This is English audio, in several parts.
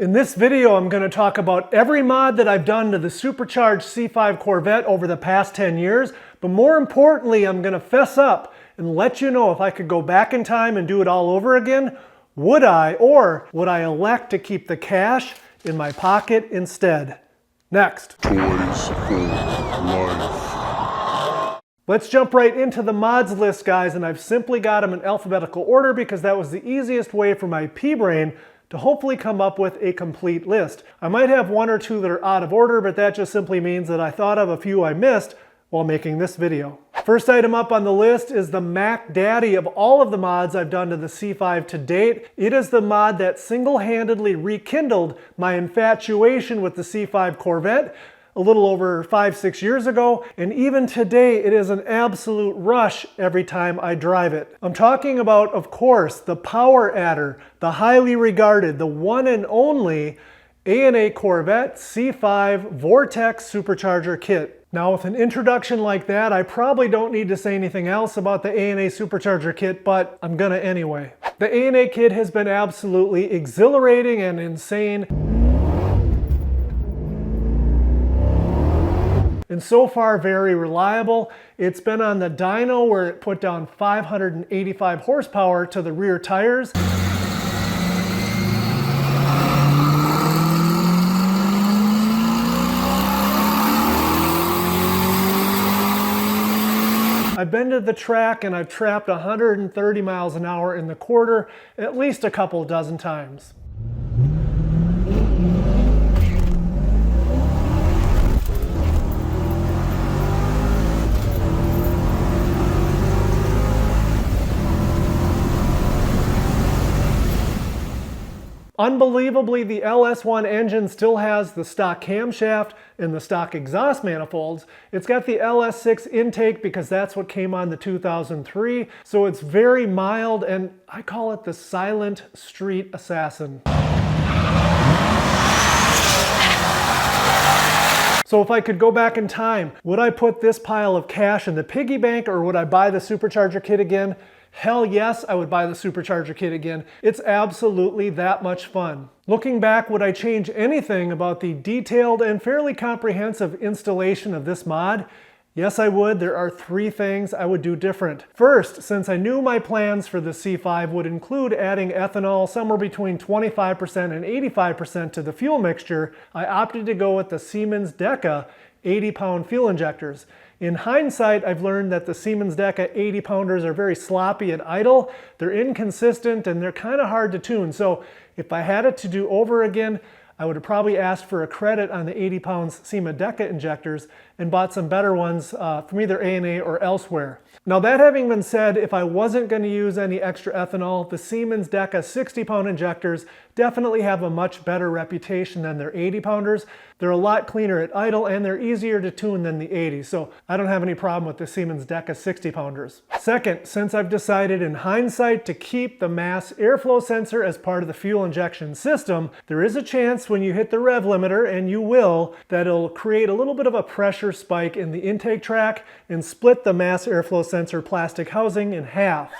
In this video, I'm going to talk about every mod that I've done to the supercharged C5 Corvette over the past 10 years, but more importantly, I'm going to fess up and let you know if I could go back in time and do it all over again, would I, or would I elect to keep the cash in my pocket instead? Next. Toys4Life. Let's jump right into the mods list, guys, and I've simply got them in alphabetical order because that was the easiest way for my pea-brain to hopefully come up with a complete list. I might have one or two that are out of order, but that just simply means that I thought of a few I missed while making this video. First item up on the list is the Mac Daddy of all of the mods I've done to the C5 to date. It is the mod that single-handedly rekindled my infatuation with the C5 Corvette a little over 5-6 years ago, and even today it is an absolute rush every time I drive it. I'm talking about, of course, the power adder, the highly regarded, the one and only A&A Corvette C5 Vortex Supercharger Kit. Now with an introduction like that, I probably don't need to say anything else about the A&A Supercharger Kit, but I'm gonna anyway. The A&A kit has been absolutely exhilarating and insane, and so far very reliable. It's been on the dyno where it put down 585 horsepower to the rear tires. I've been to the track and I've trapped 130 miles an hour in the quarter at least a couple dozen times. Unbelievably, the LS1 engine still has the stock camshaft and the stock exhaust manifolds. It's got the LS6 intake because that's what came on the 2003, so it's very mild, and I call it the silent street assassin. So if I could go back in time, would I put this pile of cash in the piggy bank or would I buy the supercharger kit again? Hell yes, I would buy the supercharger kit again. It's absolutely that much fun. Looking back, would I change anything about the detailed and fairly comprehensive installation of this mod? Yes, I would. There are 3 things I would do different. First, since I knew my plans for the C5 would include adding ethanol somewhere between 25% and 85% to the fuel mixture, I opted to go with the Siemens Deca 80-pound fuel injectors. In hindsight, I've learned that the Siemens Deca 80-pounders are very sloppy at idle, they're inconsistent, and they're kind of hard to tune. So if I had it to do over again, I would have probably asked for a credit on the 80-pound Siemens Deca injectors and bought some better ones from either A&A or elsewhere. Now that having been said, if I wasn't going to use any extra ethanol, the Siemens Deca 60-pound injectors definitely have a much better reputation than their 80-pounders. They're a lot cleaner at idle and they're easier to tune than the 80s, so I don't have any problem with the Siemens Deca 60-pounders. Second, since I've decided in hindsight to keep the mass airflow sensor as part of the fuel injection system, there is a chance when you hit the rev limiter, and you will, that it'll create a little bit of a pressure spike in the intake track and split the mass airflow sensor plastic housing in half.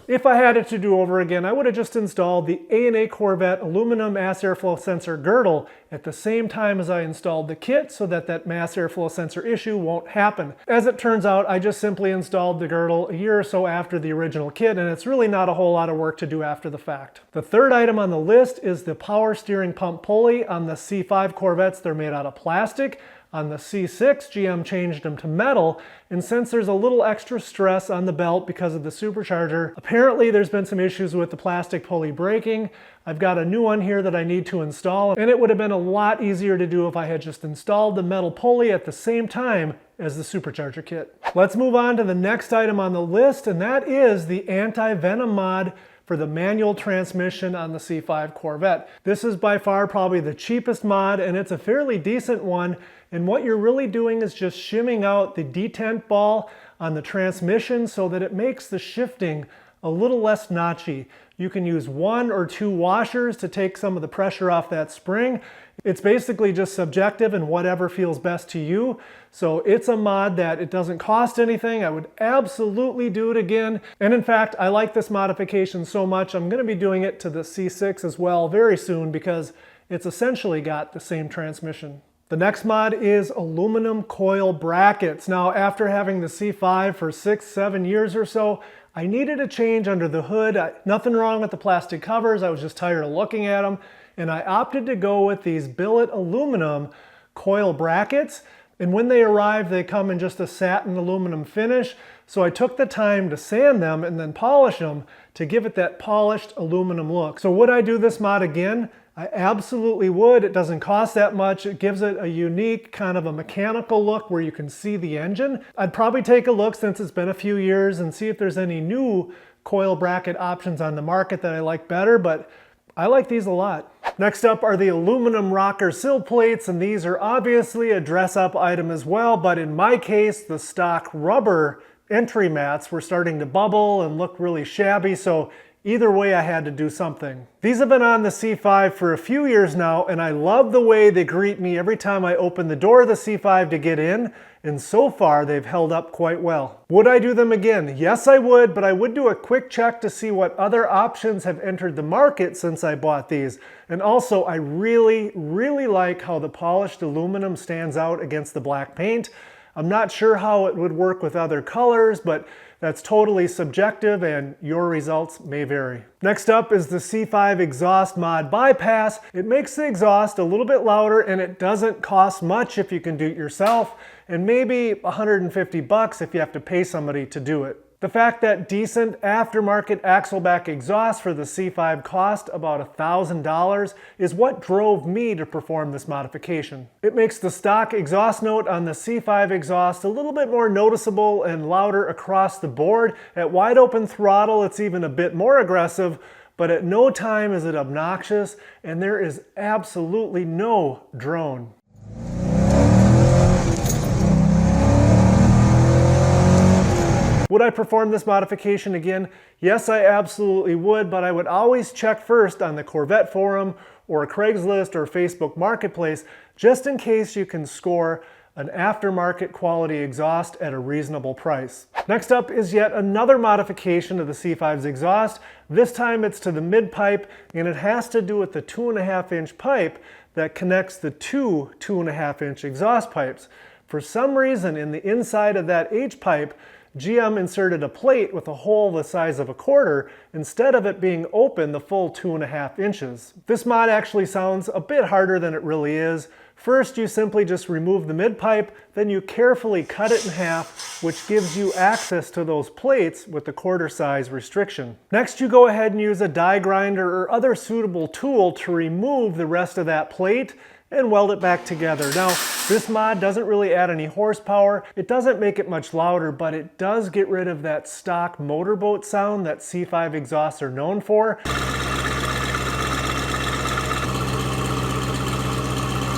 If I had it to do over again, I would have just installed the A&A Corvette aluminum mass airflow sensor girdle at the same time as I installed the kit so that that mass airflow sensor issue won't happen. As it turns out, I just simply installed the girdle a year or so after the original kit, and it's really not a whole lot of work to do after the fact. The third item on the list is the power steering pump pulley. On the C5 Corvettes, they're made out of plastic. On the C6, GM changed them to metal, and since there's a little extra stress on the belt because of the supercharger, apparently there's been some issues with the plastic pulley breaking. I've got a new one here that I need to install, and it would have been a lot easier to do if I had just installed the metal pulley at the same time as the supercharger kit. Let's move on to the next item on the list, and that is the anti-venom mod for the manual transmission on the C5 Corvette. This is by far probably the cheapest mod, and it's a fairly decent one, and what you're really doing is just shimming out the detent ball on the transmission so that it makes the shifting a little less notchy. You can use 1 or 2 washers to take some of the pressure off that spring. It's basically just subjective and whatever feels best to you. So it's a mod that it doesn't cost anything. I would absolutely do it again. And in fact, I like this modification so much, I'm going to be doing it to the C6 as well very soon because it's essentially got the same transmission. The next mod is aluminum coil brackets. Now, after having the C5 for 6-7 years or so, I needed a change under the hood. Nothing wrong with the plastic covers. I was just tired of looking at them. And I opted to go with these billet aluminum coil brackets. And when they arrive, they come in just a satin aluminum finish. So I took the time to sand them and then polish them to give it that polished aluminum look. So would I do this mod again? I absolutely would. It doesn't cost that much. It gives it a unique kind of a mechanical look where you can see the engine. I'd probably take a look since it's been a few years and see if there's any new coil bracket options on the market that I like better, but I like these a lot. Next up are the aluminum rocker sill plates, and these are obviously a dress-up item as well, but in my case, the stock rubber entry mats were starting to bubble and look really shabby, so either way, I had to do something. These have been on the C5 for a few years now, and I love the way they greet me every time I open the door of the C5 to get in, and so far they've held up quite well. Would I do them again? Yes, I would, but I would do a quick check to see what other options have entered the market since I bought these. And also, I really like how the polished aluminum stands out against the black paint. I'm not sure how it would work with other colors, but that's totally subjective and your results may vary. Next up is the C5 exhaust mod bypass. It makes the exhaust a little bit louder and it doesn't cost much if you can do it yourself, and maybe 150 bucks if you have to pay somebody to do it. The fact that decent aftermarket axleback exhaust for the C5 cost about $1,000 is what drove me to perform this modification. It makes the stock exhaust note on the C5 exhaust a little bit more noticeable and louder across the board. At wide open throttle, it's even a bit more aggressive, but at no time is it obnoxious, and there is absolutely no drone. Would I perform this modification again? Yes, I absolutely would, but I would always check first on the Corvette forum or Craigslist or Facebook Marketplace just in case you can score an aftermarket quality exhaust at a reasonable price. Next up is yet another modification of the C5's exhaust. This time it's to the mid-pipe, and it has to do with the 2.5-inch pipe that connects the two 2.5-inch exhaust pipes. For some reason, in the inside of that H-pipe, GM inserted a plate with a hole the size of a quarter instead of it being open the full 2.5 inches. This mod actually sounds a bit harder than it really is. First, you simply just remove the mid-pipe, then you carefully cut it in half, which gives you access to those plates with the quarter size restriction. Next, you go ahead and use a die grinder or other suitable tool to remove the rest of that plate and weld it back together. Now, this mod doesn't really add any horsepower. It doesn't make it much louder, but it does get rid of that stock motorboat sound that C5 exhausts are known for.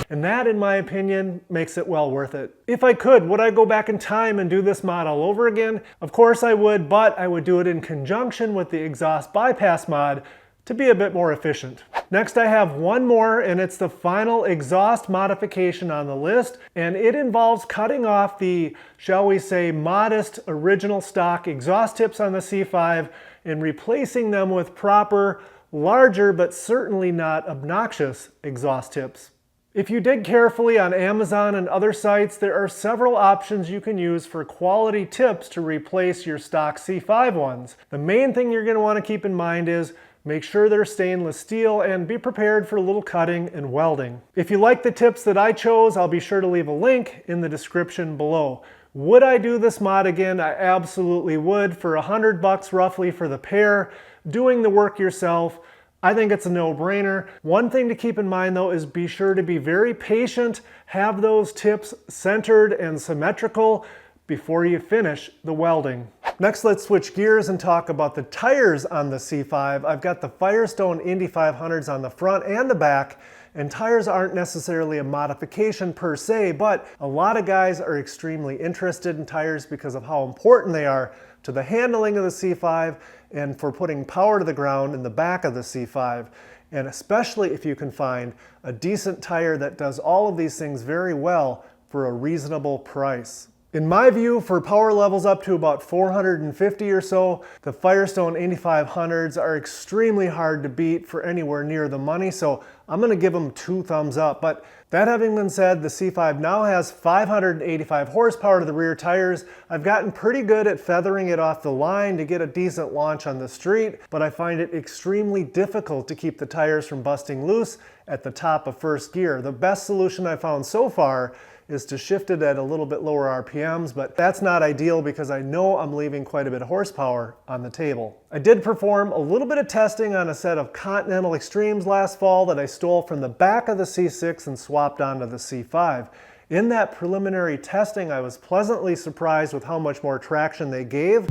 And that, in my opinion, makes it well worth it. If I could, would I go back in time and do this mod all over again? Of course I would, but I would do it in conjunction with the exhaust bypass mod to be a bit more efficient. Next, I have one more, and it's the final exhaust modification on the list, and it involves cutting off the, shall we say, modest original stock exhaust tips on the C5 and replacing them with proper, larger, but certainly not obnoxious exhaust tips. If you dig carefully on Amazon and other sites, there are several options you can use for quality tips to replace your stock C5 ones. The main thing you're going to want to keep in mind is make sure they're stainless steel and be prepared for a little cutting and welding. If you like the tips that I chose, I'll be sure to leave a link in the description below. Would I do this mod again? I absolutely would. For $100 roughly for the pair, doing the work yourself, I think it's a no-brainer. One thing to keep in mind though is be sure to be very patient, have those tips centered and symmetrical before you finish the welding. Next, let's switch gears and talk about the tires on the C5. I've got the Firestone Indy 500s on the front and the back, and tires aren't necessarily a modification per se, but a lot of guys are extremely interested in tires because of how important they are to the handling of the C5 and for putting power to the ground in the back of the C5. And especially if you can find a decent tire that does all of these things very well for a reasonable price. In my view, for power levels up to about 450 or so, the Firestone Indy 500s are extremely hard to beat for anywhere near the money, so I'm going to give them 2 thumbs up. But that having been said, the C5 now has 585 horsepower to the rear tires. I've gotten pretty good at feathering it off the line to get a decent launch on the street, but I find it extremely difficult to keep the tires from busting loose at the top of first gear. The best solution I've found so far is to shift it at a little bit lower RPMs, but that's not ideal because I know I'm leaving quite a bit of horsepower on the table. I did perform a little bit of testing on a set of Continental Extremes last fall that I stole from the back of the C6 and swapped onto the C5. In that preliminary testing, I was pleasantly surprised with how much more traction they gave.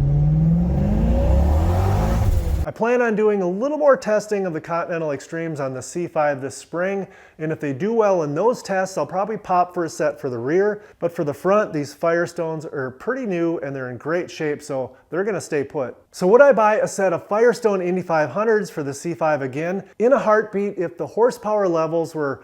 I plan on doing a little more testing of the Continental Extremes on the C5 this spring, and if they do well in those tests, I'll probably pop for a set for the rear, but for the front, these Firestones are pretty new and they're in great shape, so they're gonna stay put. So would I buy a set of Firestone Indy 500s for the C5 again? In a heartbeat, if the horsepower levels were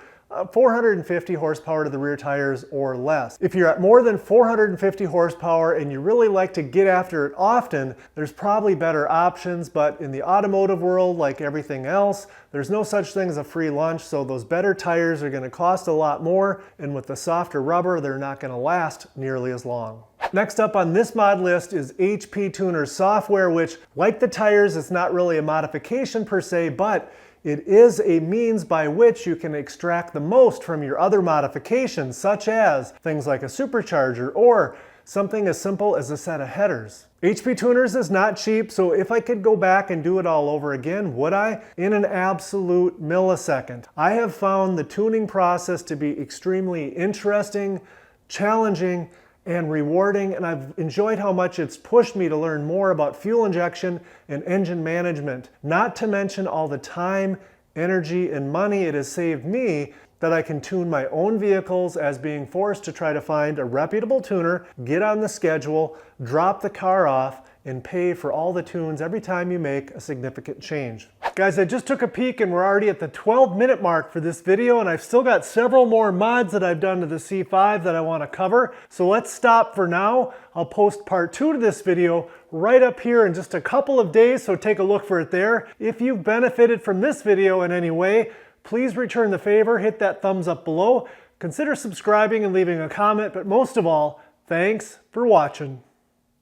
450 horsepower to the rear tires or less. If you're at more than 450 horsepower and you really like to get after it often, there's probably better options, but in the automotive world, like everything else, there's no such thing as a free lunch, so those better tires are going to cost a lot more, and with the softer rubber, they're not going to last nearly as long. Next up on this mod list is HP Tuner software, which, like the tires, it's not really a modification per se, but it is a means by which you can extract the most from your other modifications, such as things like a supercharger or something as simple as a set of headers. HP Tuners is not cheap, so if I could go back and do it all over again, would I? In an absolute millisecond. I have found the tuning process to be extremely interesting, challenging, and rewarding, and I've enjoyed how much it's pushed me to learn more about fuel injection and engine management, not to mention all the time, energy, and money it has saved me that I can tune my own vehicles as being forced to try to find a reputable tuner, get on the schedule, drop the car off, and pay for all the tunes every time you make a significant change. Guys, I just took a peek and we're already at the 12-minute mark for this video, and I've still got several more mods that I've done to the C5 that I want to cover. So let's stop for now. I'll post part 2 to this video right up here in just a couple of days, so take a look for it there. If you've benefited from this video in any way, please return the favor, hit that thumbs up below, consider subscribing and leaving a comment, but most of all, thanks for watching.